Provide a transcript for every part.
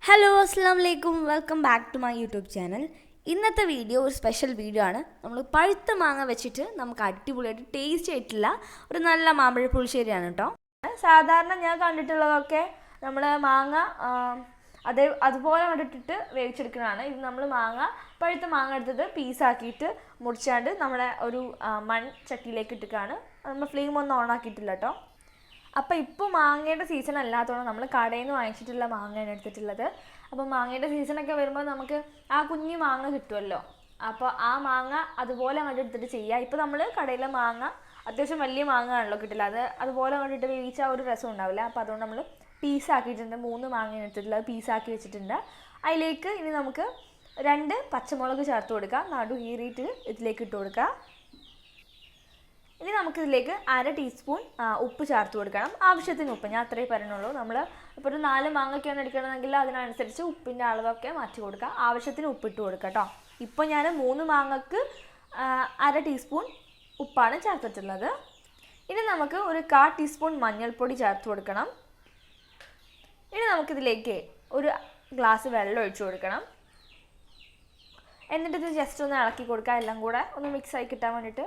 Hello അസ്സാം വലൈക്കും welcome back to my YouTube channel. ഇന്നത്തെ വീഡിയോ ഒരു സ്പെഷ്യൽ വീഡിയോ ആണ്. നമ്മൾ പഴുത്ത മാങ്ങ വെച്ചിട്ട് നമുക്ക് അടിപൊളിയായിട്ട് ടേസ്റ്റ് ആയിട്ടുള്ള ഒരു നല്ല മാമ്പഴ പുളിശ്ശേരിയാണ് കേട്ടോ. സാധാരണ ഞാൻ കണ്ടിട്ടുള്ളതൊക്കെ നമ്മൾ മാങ്ങ അതുപോലെ കണ്ടിട്ടിട്ട് വേവിച്ചെടുക്കുന്നതാണ്. ഇത് നമ്മൾ പഴുത്ത മാങ്ങ എടുത്തത് പീസാക്കിയിട്ട് മുറിച്ചാണ്ട് നമ്മുടെ ഒരു ചട്ടിയിലേക്ക് ഇട്ടിട്ടാണ്. നമ്മൾ ഫ്ലെയിം ഒന്നും ഓൺ ആക്കിയിട്ടില്ല കേട്ടോ. അപ്പോൾ ഇപ്പോൾ മാങ്ങയുടെ സീസൺ അല്ലാത്തതുകൊണ്ട് നമ്മൾ കടയിൽ നിന്ന് വാങ്ങിച്ചിട്ടുള്ള മാങ്ങയാണ് എടുത്തിട്ടുള്ളത്. അപ്പോൾ മാങ്ങയുടെ സീസണൊക്കെ വരുമ്പോൾ നമുക്ക് ആ കുഞ്ഞു മാങ്ങ കിട്ടുമല്ലോ. അപ്പോൾ ആ മാങ്ങ അതുപോലെ അങ്ങോട്ട് എടുത്തിട്ട് ചെയ്യുക. ഇപ്പോൾ നമ്മൾ കടയിലെ മാങ്ങ അത്യാവശ്യം വലിയ മാങ്ങ ആണല്ലോ കിട്ടില്ല, അതുപോലെ കണ്ടിട്ട് വേവിച്ച ഒരു രസം ഉണ്ടാവില്ല. അപ്പോൾ അതുകൊണ്ട് നമ്മൾ പീസാക്കിയിട്ടുണ്ട്. 3 മാങ്ങ എടുത്തിട്ടുള്ളത് പീസാക്കി വെച്ചിട്ടുണ്ട്. അതിലേക്ക് ഇനി നമുക്ക് 2 പച്ചമുളക് ചേർത്ത് കൊടുക്കുക. നടു കീറിയിട്ട് ഇതിലേക്ക് ഇട്ട് കൊടുക്കുക. ഇനി നമുക്കിതിലേക്ക് 1/2 ടീസ്പൂൺ ഉപ്പ് ചേർത്ത് കൊടുക്കണം. ആവശ്യത്തിന് ഉപ്പ്, ഞാൻ അത്രയും പറയുന്നുള്ളൂ. നമ്മൾ ഇപ്പോൾ ഒരു 4 മാങ്ങയ്ക്കാണ് എടുക്കണമെങ്കിൽ അതിനനുസരിച്ച് ഉപ്പിൻ്റെ അളവൊക്കെ മാറ്റി കൊടുക്കുക. ആവശ്യത്തിന് ഉപ്പിട്ട് കൊടുക്കുക കേട്ടോ. ഇപ്പോൾ ഞാൻ 3 മാങ്ങക്ക് 1/2 ടീസ്പൂൺ ഉപ്പാണ് ചേർത്തിട്ടുള്ളത്. ഇനി നമുക്ക് ഒരു 1/4 ടീസ്പൂൺ മഞ്ഞൾപ്പൊടി ചേർത്ത് കൊടുക്കണം. ഇനി നമുക്കിതിലേക്ക് ഒരു ഗ്ലാസ് വെള്ളം ഒഴിച്ചു കൊടുക്കണം. എന്നിട്ട് ഇത് ജസ്റ്റ് ഒന്ന് ഇളക്കി കൊടുക്കുക. എല്ലാം കൂടെ ഒന്ന് മിക്സായി കിട്ടാൻ വേണ്ടിയിട്ട്,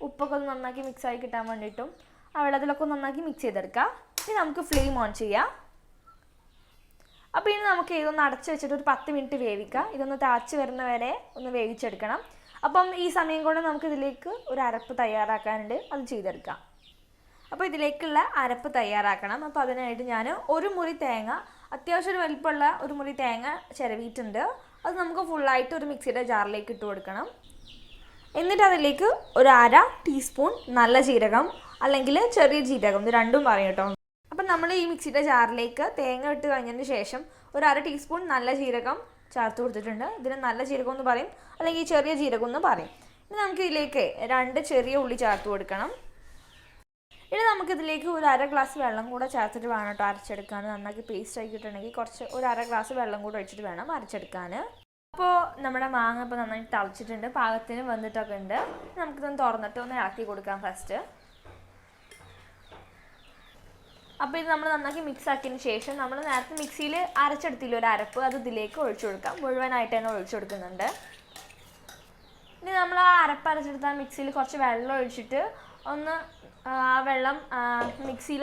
ഉപ്പൊക്കെ ഒന്ന് നന്നാക്കി മിക്സായി കിട്ടാൻ വേണ്ടിയിട്ടും ആ വെള്ളത്തിലൊക്കെ ഒന്ന് നന്നാക്കി മിക്സ് ചെയ്തെടുക്കുക. ഇനി നമുക്ക് ഫ്ലെയിം ഓൺ ചെയ്യാം. അപ്പോൾ ഇനി നമുക്ക് ഇതൊന്ന് അടച്ച് വെച്ചിട്ട് ഒരു 10 മിനിറ്റ് വേവിക്കുക. ഇതൊന്ന് തിളച്ച് വരുന്ന വരെ ഒന്ന് വേവിച്ചെടുക്കണം. അപ്പം ഈ സമയം കൊണ്ട് നമുക്ക് ഇതിലേക്ക് ഒരു അരപ്പ് തയ്യാറാക്കാനുണ്ട്, അത് ചെയ്തെടുക്കാം. അപ്പോൾ ഇതിലേക്കുള്ള അരപ്പ് തയ്യാറാക്കണം. അപ്പോൾ അതിനായിട്ട് ഞാൻ ഒരു മുറി തേങ്ങ, അത്യാവശ്യം ഒരു വലിപ്പമുള്ള ഒരു മുറി തേങ്ങ ചിരവിയിട്ടുണ്ട്. അത് നമുക്ക് ഫുള്ളായിട്ട് ഒരു മിക്സിയുടെ ജാറിലേക്ക് ഇട്ട് കൊടുക്കണം. എന്നിട്ട് അതിലേക്ക് ഒരു 1/2 ടീസ്പൂൺ നല്ല ജീരകം അല്ലെങ്കിൽ ചെറിയ ജീരകം, ഇത് രണ്ടും പറയും കേട്ടോ. അപ്പം നമ്മൾ ഈ മിക്സിയുടെ ജാറിലേക്ക് തേങ്ങ ഇട്ട് കഴിഞ്ഞതിന് ശേഷം ഒരു 1/2 ടീസ്പൂൺ നല്ല ജീരകം ചേർത്ത് കൊടുത്തിട്ടുണ്ട്. ഇതിന് നല്ല ജീരകം എന്ന് പറയും, അല്ലെങ്കിൽ ചെറിയ ജീരകം എന്ന് പറയും. ഇനി നമുക്ക് ഇതിലേക്ക് 2 ചെറിയ ഉള്ളി ചേർത്ത് കൊടുക്കണം. ഇനി നമുക്കിതിലേക്ക് ഒരു 1/2 ഗ്ലാസ് വെള്ളം കൂടെ ചേർത്തിട്ട് വേണം കേട്ടോ അരച്ചെടുക്കാൻ. നന്നാക്കി പേസ്റ്റ് ആക്കിയിട്ടുണ്ടെങ്കിൽ ഒരു 1/2 ഗ്ലാസ് വെള്ളം കൂടെ ഒഴിച്ചിട്ട് വേണം അരച്ചെടുക്കാൻ. അപ്പോൾ നമ്മുടെ മാങ്ങ ഇപ്പോൾ നന്നായി തിളച്ചിട്ടുണ്ട്, പാകത്തിന് വന്നിട്ടൊക്കെ ഉണ്ട്. നമുക്കിതൊന്ന് തുറന്നിട്ട് ഒന്ന് ഇളക്കി കൊടുക്കാം ഫസ്റ്റ്. അപ്പോൾ ഇത് നമ്മൾ നന്നാക്കി മിക്സ് ആക്കിയതിന് ശേഷം നമ്മൾ നേരത്തെ മിക്സിയിൽ അരച്ചെടുത്തില്ല ഒരു അരപ്പ്, അത് ഇതിലേക്ക് ഒഴിച്ചു കൊടുക്കാം. മുഴുവനായിട്ട് തന്നെ ഒഴിച്ചു കൊടുക്കുന്നുണ്ട്. ഇനി നമ്മൾ ആ അരപ്പ് അരച്ചെടുത്താൽ മിക്സിയിൽ കുറച്ച് വെള്ളം ഒഴിച്ചിട്ട് ഒന്ന് ആ വെള്ളം മിക്സിയിൽ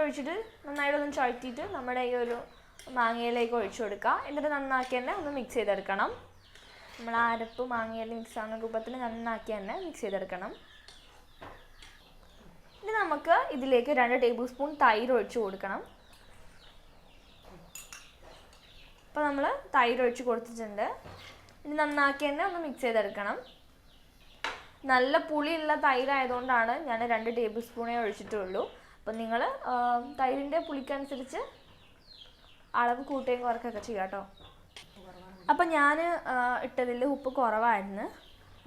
ഒഴിച്ചിട്ട് നന്നായിട്ടൊന്ന് ചുഴറ്റിയിട്ട് നമ്മുടെ ഈ ഒരു മാങ്ങയിലേക്ക് ഒഴിച്ചു കൊടുക്കുക. എന്നിട്ട് നന്നാക്കി തന്നെ ഒന്ന് മിക്സ് ചെയ്തെടുക്കണം. നമ്മൾ ആ അരപ്പ് മാങ്ങയിൽ മിക്സ് ആവുന്ന രൂപത്തിൽ നന്നാക്കി തന്നെ മിക്സ് ചെയ്തെടുക്കണം. ഇനി നമുക്ക് ഇതിലേക്ക് 2 ടേബിൾ സ്പൂൺ തൈര് ഒഴിച്ചു കൊടുക്കണം. അപ്പോൾ നമ്മൾ തൈര് ഒഴിച്ച് കൊടുത്തിട്ടുണ്ട്. ഇനി നന്നാക്കി തന്നെ ഒന്ന് മിക്സ് ചെയ്തെടുക്കണം. നല്ല പുളിയുള്ള തൈരായതുകൊണ്ടാണ് ഞാൻ 2 ടേബിൾ സ്പൂണേ ഒഴിച്ചിട്ടുള്ളൂ. അപ്പം നിങ്ങൾ തൈരിൻ്റെ പുളിക്കനുസരിച്ച് അളവ് കൂട്ടുകയും കുറയ്ക്കുകയൊക്കെ ചെയ്യാം കേട്ടോ. അപ്പം ഞാൻ ഇട്ടതിൽ ഉപ്പ് കുറവായിരുന്നു.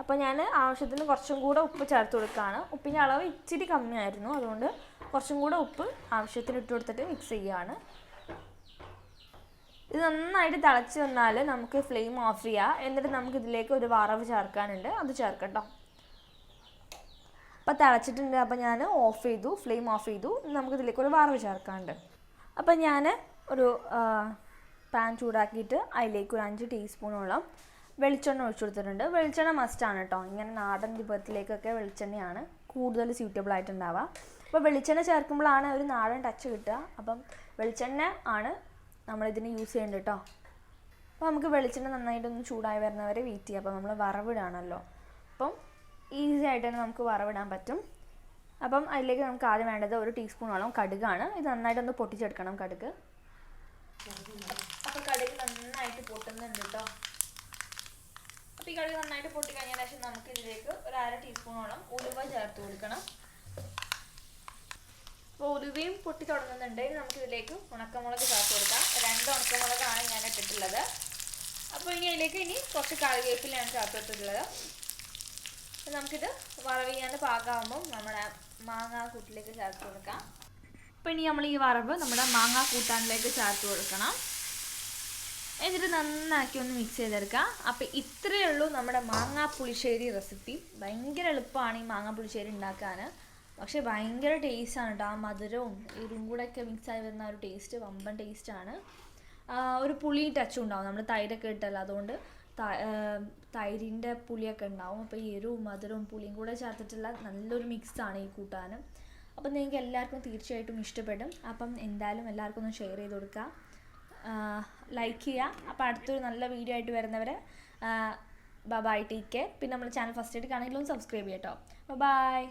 അപ്പോൾ ഞാൻ ആവശ്യത്തിന് കുറച്ചും കൂടെ ഉപ്പ് ചേർത്ത് കൊടുക്കുകയാണ്. ഉപ്പിൻ്റെ അളവ് ഇച്ചിരി കമ്മിയായിരുന്നു, അതുകൊണ്ട് കുറച്ചും കൂടെ ഉപ്പ് ആവശ്യത്തിന് ഇട്ട് കൊടുത്തിട്ട് മിക്സ് ചെയ്യുകയാണ്. ഇത് നന്നായിട്ട് തിളച്ച് വന്നാൽ നമുക്ക് ഫ്ലെയിം ഓഫ് ചെയ്യാം. എന്നിട്ട് നമുക്ക് ഇതിലേക്ക് ഒരു വറവ് ചേർക്കാനുണ്ട്, അത് ചേർക്കട്ടോ. അപ്പോൾ തിളച്ചിട്ടുണ്ട്. അപ്പോൾ ഞാൻ ഫ്ലെയിം ഓഫ് ചെയ്തു. നമുക്കിതിലേക്ക് ഒരു വറവ് ചേർക്കാനുണ്ട്. അപ്പോൾ ഞാൻ ഒരു പാൻ ചൂടാക്കിയിട്ട് അതിലേക്ക് ഒരു 5 ടീസ്പൂണോളം വെളിച്ചെണ്ണ ഒഴിച്ചു കൊടുത്തിട്ടുണ്ട്. വെളിച്ചെണ്ണ മസ്റ്റാണ് കേട്ടോ. ഇങ്ങനെ നാടൻ വിഭവത്തിലേക്കൊക്കെ വെളിച്ചെണ്ണയാണ് കൂടുതൽ സ്യൂട്ടബിൾ ആയിട്ടുണ്ടാവുക. അപ്പോൾ വെളിച്ചെണ്ണ ചേർക്കുമ്പോഴാണ് ഒരു നാടൻ ടച്ച് കിട്ടുക. അപ്പം വെളിച്ചെണ്ണ ആണ് നമ്മളിതിന് യൂസ് ചെയ്യേണ്ടത് കേട്ടോ. അപ്പോൾ നമുക്ക് വെളിച്ചെണ്ണ നന്നായിട്ടൊന്ന് ചൂടായി വരുന്നവരെ വെയിറ്റ് ചെയ്യാം. അപ്പോൾ നമ്മൾ വറവിടാണല്ലോ, അപ്പം ഈസി ആയിട്ട് തന്നെ നമുക്ക് വറവിടാൻ പറ്റും. അപ്പം അതിലേക്ക് നമുക്ക് ആദ്യം വേണ്ടത് 1 ടീസ്പൂണോളം കടുകാണ്. ഇത് നന്നായിട്ടൊന്ന് പൊട്ടിച്ചെടുക്കണം കടുക്. അപ്പോൾ കടുക് നന്നായിട്ട് പൊട്ടുന്നുണ്ട് കേട്ടോ. അപ്പോൾ ഈ കടുക് നന്നായിട്ട് പൊട്ടിക്കഴിഞ്ഞ ശേഷം നമുക്ക് ഇതിലേക്ക് ഒരു 1/2 ടീസ്പൂണോളം ഉലുവ ചേർത്ത് കൊടുക്കണം. അപ്പോൾ ഉലുവയും പൊട്ടി തുടങ്ങുന്നുണ്ട്. ഇനി നമുക്ക് ഇതിലേക്ക് ഉണക്കമുളക് ചേർത്ത് കൊടുക്കാം. 2 ഉണക്കമുളകാണ് ഞാൻ ഇട്ടിട്ടുള്ളത്. അപ്പോൾ അതിലേക്ക് കുറച്ച് കറിവേപ്പിലയാണ് ചേർത്ത് ഇട്ടിട്ടുള്ളത്. നമുക്കിത് വറവ് ചെയ്യാൻ പാകമാകുമ്പോൾ നമ്മുടെ മാങ്ങാ കൂട്ടിലേക്ക് ചേർത്ത് കൊടുക്കാം. അപ്പോൾ ഇനി നമ്മൾ ഈ വറവ് നമ്മുടെ മാങ്ങാ കൂട്ടാനിലേക്ക് ചേർത്ത് കൊടുക്കണം. എന്നിട്ട് നന്നാക്കി ഒന്ന് മിക്സ് ചെയ്തെടുക്കാം. അപ്പോൾ ഇത്രയേ ഉള്ളൂ നമ്മുടെ മാങ്ങാ പുളിശ്ശേരി റെസിപ്പി. ഭയങ്കര എളുപ്പമാണ് ഈ മാങ്ങാ പുളിശ്ശേരി ഉണ്ടാക്കാൻ. പക്ഷേ ഭയങ്കര ടേസ്റ്റാണ് കേട്ടോ. ആ മധുരവും എരിവും കൂടെ ഒക്കെ മിക്സായി വരുന്ന ഒരു ടേസ്റ്റ് വമ്പൻ ടേസ്റ്റാണ്. ഒരു പുളി ടച്ചും ഉണ്ടാവും, നമ്മൾ തൈരൊക്കെ ഇട്ടല്ല, അതുകൊണ്ട് തൈരിൻ്റെ പുളിയൊക്കെ ഉണ്ടാവും. അപ്പോൾ ഈ എരിവും മധുരവും പുളിയും കൂടെ ചേർത്തിട്ടുള്ള നല്ലൊരു മിക്സാണ് ഈ കൂട്ടാൻ. അപ്പം നിങ്ങൾക്ക് എല്ലാവർക്കും തീർച്ചയായിട്ടും ഇഷ്ടപ്പെടും. അപ്പം എന്തായാലും എല്ലാവർക്കും ഒന്ന് ഷെയർ ചെയ്ത് കൊടുക്കുക, ലൈക്ക് ചെയ്യുക. അപ്പോൾ അടുത്തൊരു നല്ല വീഡിയോ ആയിട്ട് വരുന്നവരെ ബൈ, ടേക്ക് കെയർ. പിന്നെ നമ്മുടെ ചാനൽ ഫസ്റ്റ് ആയിട്ട് കാണുമെങ്കിലും സബ്സ്ക്രൈബ് ചെയ്യാം കേട്ടോ. ബൈ.